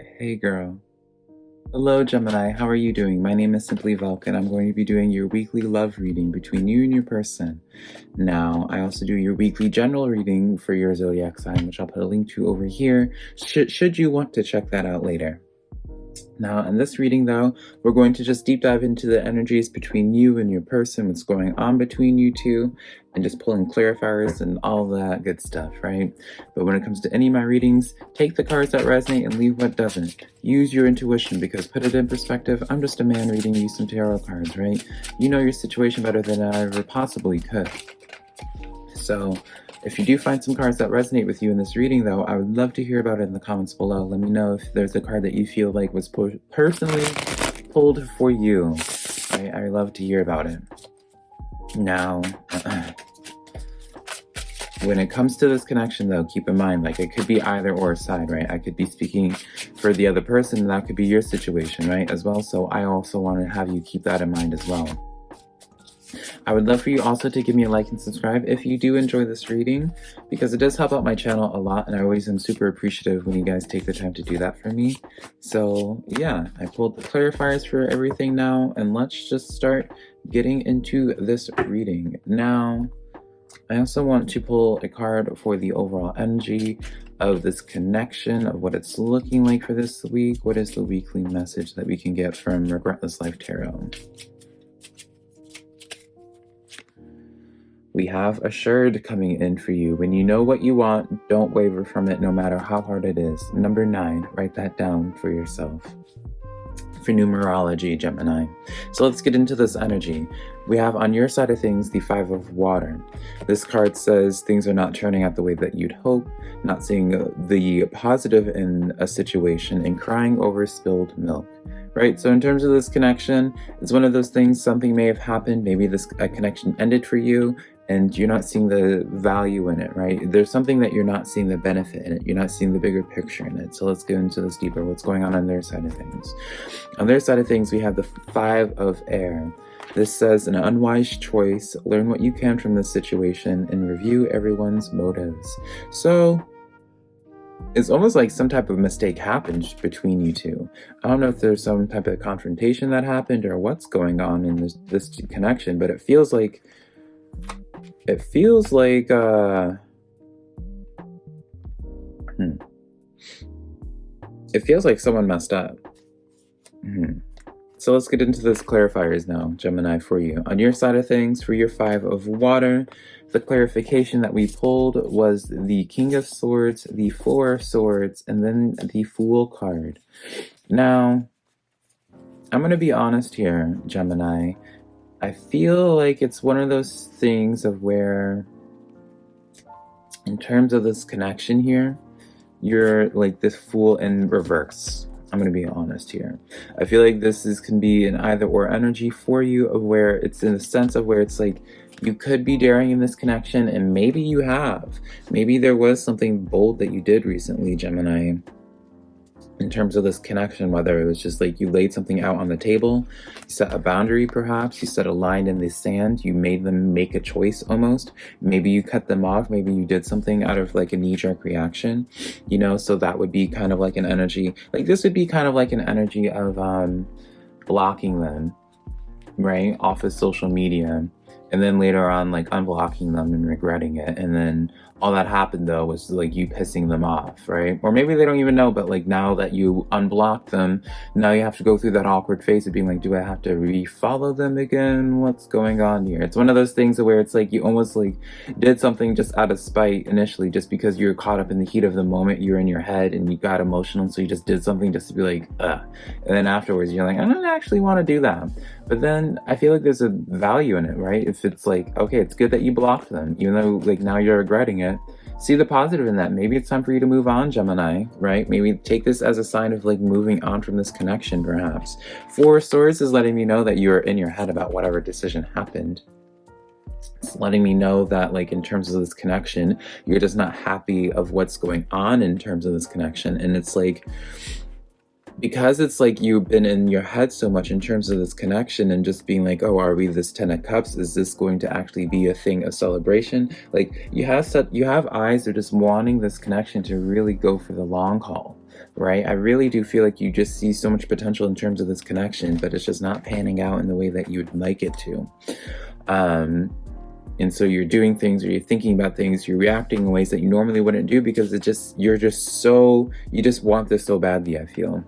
Hey girl. Hello Gemini, how are you doing? My name is SimplyVelca and I'm going to be doing your weekly love reading between you and your person. Now, I also do your weekly general reading for your zodiac sign, which I'll put a link to over here, should you want to check that out later. Now, in this reading though, we're going to just deep dive into the energies between you and your person, what's going on between you two, and just pulling clarifiers and all that good stuff, right? But when it comes to any of my readings, take the cards that resonate and leave what doesn't. Use your intuition, because put it in perspective, I'm just a man reading you some tarot cards, right? You know your situation better than I ever possibly could. So, if you do find some cards that resonate with you in this reading though, I would love to hear about it in the comments below. Let me know if there's a card that you feel like was personally pulled for you. I love to hear about it. Now, when it comes to this connection though, keep in mind, like, it could be either or side, right? I could be speaking for the other person, and that could be your situation, right, as well. So I also want to have you keep that in mind as well. I would love for you also to give me a like and subscribe if you do enjoy this reading, because it does help out my channel a lot, and I always am super appreciative when you guys take the time to do that for me. So yeah, I pulled the clarifiers for everything now, and let's just start getting into this reading. Now, I also want to pull a card for the overall energy of this connection, of what it's looking like for this week. What is the weekly message that we can get from Regretless Life Tarot? We have Assured coming in for you. When you know what you want, don't waver from it, no matter how hard it is. Number 9, write that down for yourself. For numerology, Gemini. So let's get into this energy. We have on your side of things the 5 of Water. This card says things are not turning out the way that you'd hope, not seeing the positive in a situation, and crying over spilled milk. Right, so in terms of this connection, it's one of those things, something may have happened, maybe this connection ended for you, and you're not seeing the value in it, right? There's something that you're not seeing the benefit in it. You're not seeing the bigger picture in it. So let's get into this deeper. What's going on their side of things? On their side of things, we have the 5 of Air. This says an unwise choice. Learn what you can from this situation and review everyone's motives. So it's almost like some type of mistake happened between you two. I don't know if there's some type of confrontation that happened or what's going on in this connection, but it feels like it feels like someone messed up. So let's get into this clarifiers now, Gemini, for you. On your side of things, for your 5 of Water, the clarification that we pulled was the King of Swords, the 4 of Swords, and then the Fool card. Now, I'm going to be honest here, Gemini. I feel like it's one of those things of where, in terms of this connection here, you're like this Fool in reverse. I'm going to be honest here. I feel like this can be an either or energy for you, of where it's in the sense of where it's like you could be daring in this connection, and maybe you have. Maybe there was something bold that you did recently, Gemini, in terms of this connection, whether it was just like you laid something out on the table, you set a boundary perhaps, you set a line in the sand, you made them make a choice almost. Maybe you cut them off, maybe you did something out of like a knee-jerk reaction, you know, so that would be kind of like an energy, like this would be kind of like an energy of blocking them, right, off of social media, and then later on like unblocking them and regretting it, and then all that happened though was like you pissing them off, right? Or maybe they don't even know, but like now that you unblocked them, now you have to go through that awkward phase of being like, do I have to re-follow them again? What's going on here? It's one of those things where it's like you almost like did something just out of spite initially, just because you're caught up in the heat of the moment, you're in your head and you got emotional, so you just did something just to be like, ugh. And then afterwards you're like, I don't actually want to do that. But then I feel like there's a value in it, right? If it's like, okay, it's good that you blocked them, even though like now you're regretting it. See the positive in that. Maybe it's time for you to move on, Gemini, right? Maybe take this as a sign of like moving on from this connection, perhaps. 4 of Swords is letting me know that you're in your head about whatever decision happened. It's letting me know that like in terms of this connection, you're just not happy of what's going on in terms of this connection. And it's like, because it's like you've been in your head so much in terms of this connection and just being like, oh, are we this 10 of Cups? Is this going to actually be a thing of celebration? Like you have eyes that are just wanting this connection to really go for the long haul. right? I really do feel like you just see so much potential in terms of this connection, but it's just not panning out in the way that you would like it to. And so you're doing things, or you're thinking about things, you're reacting in ways that you normally wouldn't do, because you just want this so badly, I feel.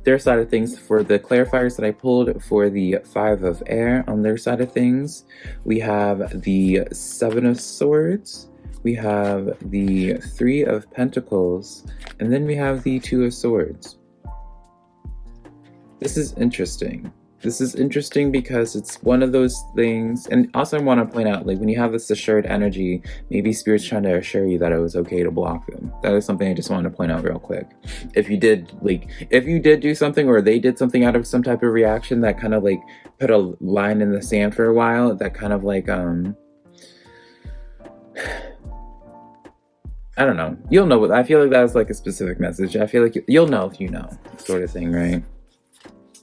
Their side of things, for the clarifiers that I pulled for the 5 of air, on their side of things, we have the 7 of swords, we have the 3 of pentacles, and then we have the 2 of swords. This is interesting. This is interesting because it's one of those things, and also I want to point out, like, when you have this assured energy, maybe Spirit's trying to assure you that it was okay to block them. That is something I just want to point out real quick. If you did do something, or they did something out of some type of reaction that kind of like put a line in the sand for a while, that kind of like, I don't know. You'll know what, I feel like that was like a specific message. I feel like you'll know if you know, sort of thing, right?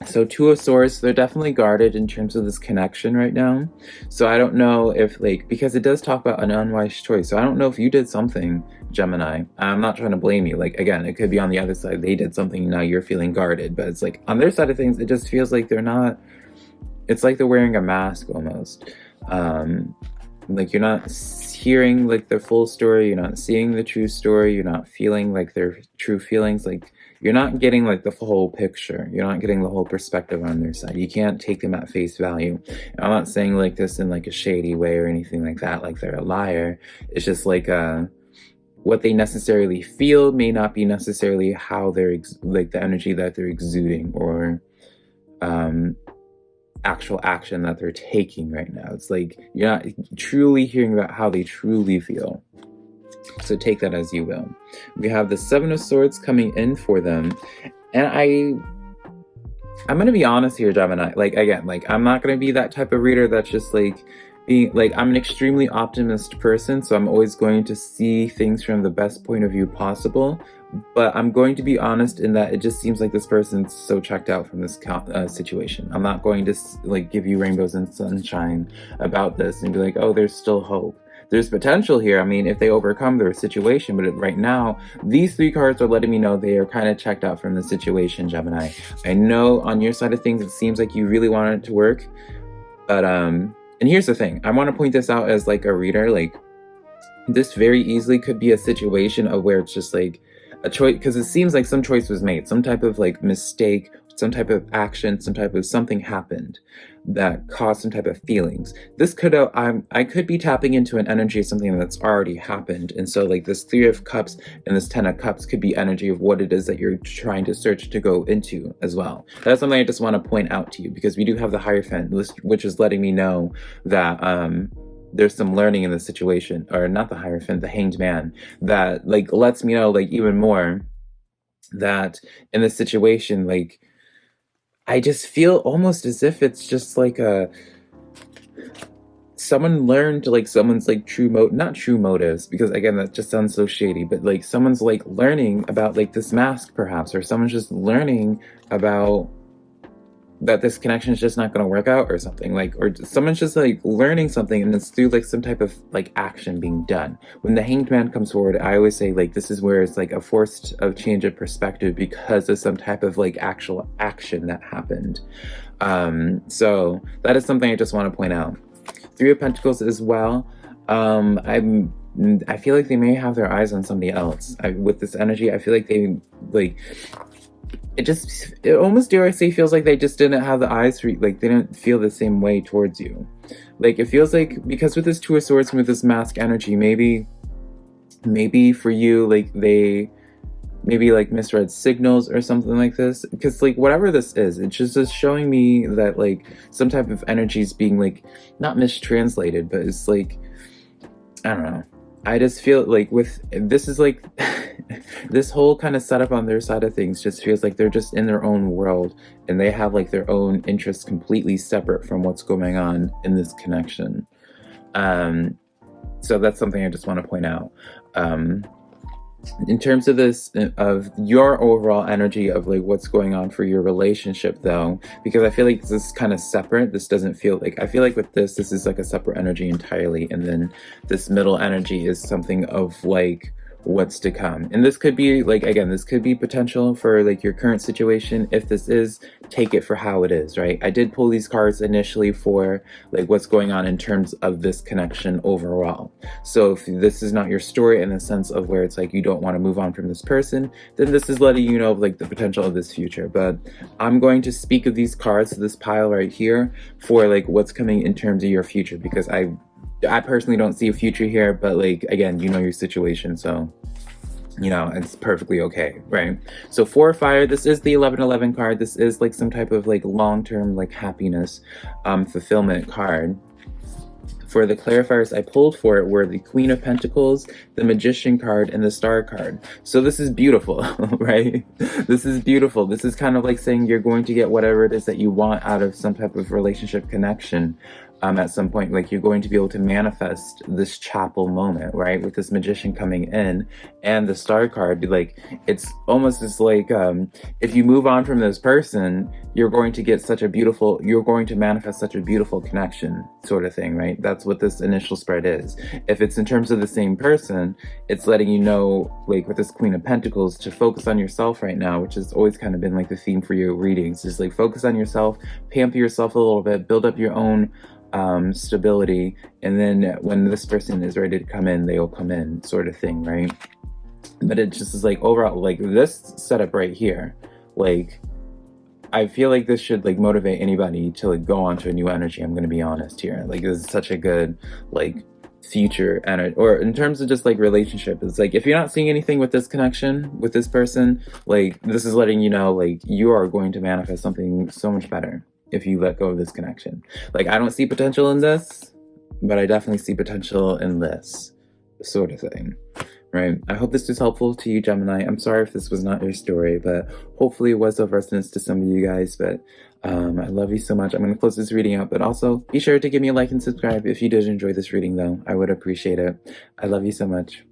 So 2 of swords, they're definitely guarded in terms of this connection right now. So I don't know if, like, because it does talk about an unwise choice. So I don't know if you did something, Gemini. I'm not trying to blame you. Like, again, it could be on the other side. They did something, now you're feeling guarded. But it's like, on their side of things, it just feels like they're not, it's like they're wearing a mask almost. Like, you're not hearing like the full story. You're not seeing the true story. You're not feeling like their true feelings. Like, you're not getting like the whole picture. You're not getting the whole perspective on their side. You can't take them at face value. And I'm not saying like this in like a shady way or anything like that, like they're a liar. It's just like what they necessarily feel may not be necessarily how they're like the energy that they're exuding, or actual action that they're taking right now. It's like you're not truly hearing about how they truly feel. So take that as you will. We have the 7 of swords coming in for them. And I'm going to be honest here, Gemini. Like, again, like, I'm not going to be that type of reader that's just like being like, I'm an extremely optimist person. So I'm always going to see things from the best point of view possible. But I'm going to be honest in that it just seems like this person's so checked out from this situation. I'm not going to like give you rainbows and sunshine about this and be like, oh, there's still hope. There's potential here. I mean, if they overcome their situation, but right now, these 3 cards are letting me know they are kind of checked out from the situation, Gemini. I know on your side of things, it seems like you really want it to work, but, and here's the thing. I want to point this out as like a reader, like, this very easily could be a situation of where it's just like a choice, because it seems like some choice was made, some type of like mistake, some type of action, some type of something happened that caused some type of feelings. This could I could be tapping into an energy of something that's already happened. And so like this 3 of cups and this 10 of cups could be energy of what it is that you're trying to search to go into as well. That's something I just want to point out to you, because we do have the Hierophant list, which is letting me know that there's some learning in the situation, or not the Hierophant, the Hanged Man, that like lets me know like even more that in this situation, like, I just feel almost as if it's just like someone learned like someone's like not true motives, because again, that just sounds so shady, but like someone's like learning about like this mask perhaps, or someone's just learning about that this connection is just not going to work out or something, like, or someone's just like learning something, and it's through like some type of like action being done. When the Hanged Man comes forward, I always say like this is where it's like a forced change of perspective because of some type of like actual action that happened. So that is something I just want to point out. 3 of Pentacles as well. I feel like they may have their eyes on somebody else. With this energy, I feel like they like. It almost, dare I say, feels like they just didn't have the eyes for you. Like, they didn't feel the same way towards you. Like, it feels like, because with this 2 of Swords and with this mask energy, maybe for you, like, they maybe, like, misread signals or something like this. Because, like, whatever this is, it's just showing me that, like, some type of energy is being, like, not mistranslated, but it's, like, I don't know. I just feel like this is like this whole kind of setup on their side of things just feels like they're just in their own world, and they have like their own interests completely separate from what's going on in this connection. So that's something I just want to point out. In terms of this, of your overall energy of like what's going on for your relationship though, because I feel like this is kind of separate. This doesn't feel like, I feel like with this is like a separate energy entirely. And then this middle energy is something of like what's to come. And this could be like, again, this could be potential for like your current situation. If this is, take it for how it is, right? I did pull these cards initially for like what's going on in terms of this connection overall. So if this is not your story in the sense of where it's like you don't want to move on from this person, then this is letting you know like the potential of this future. But I'm going to speak of these cards, this pile right here, for like what's coming in terms of your future, because I personally don't see a future here, but like, again, you know your situation, so you know, it's perfectly okay, right? So 4 fire, this is the 1111 card. This is like some type of like long-term like happiness, fulfillment card. For the clarifiers I pulled for it were the Queen of Pentacles, the Magician card, and the Star card. So this is beautiful, right? This is beautiful. This is kind of like saying you're going to get whatever it is that you want out of some type of relationship connection. At some point, like you're going to be able to manifest this chapel moment, right? With this Magician coming in and the Star card, like it's almost as like if you move on from this person, you're going to get such a beautiful, you're going to manifest such a beautiful connection, sort of thing, right? That's what this initial spread is. If it's in terms of the same person, it's letting you know, like with this Queen of Pentacles, to focus on yourself right now, which has always kind of been like the theme for your readings. Just like focus on yourself, pamper yourself a little bit, build up your own stability, and then when this person is ready to come in, they'll come in, sort of thing, right? But it just is like overall, like this setup right here, like I feel like this should like motivate anybody to like go on to a new energy. I'm gonna be honest here, like this is such a good like future energy, or in terms of just like relationship, it's like if you're not seeing anything with this connection with this person, like this is letting you know like you are going to manifest something so much better if you let go of this connection. Like I don't see potential in this, but I definitely see potential in this, sort of thing, right? I hope this was helpful to you, Gemini. I'm sorry if this was not your story, but hopefully it was of resonance to some of you guys. But I love you so much. I'm going to close this reading out, but also be sure to give me a like and subscribe if you did enjoy this reading, though. I would appreciate it. I love you so much.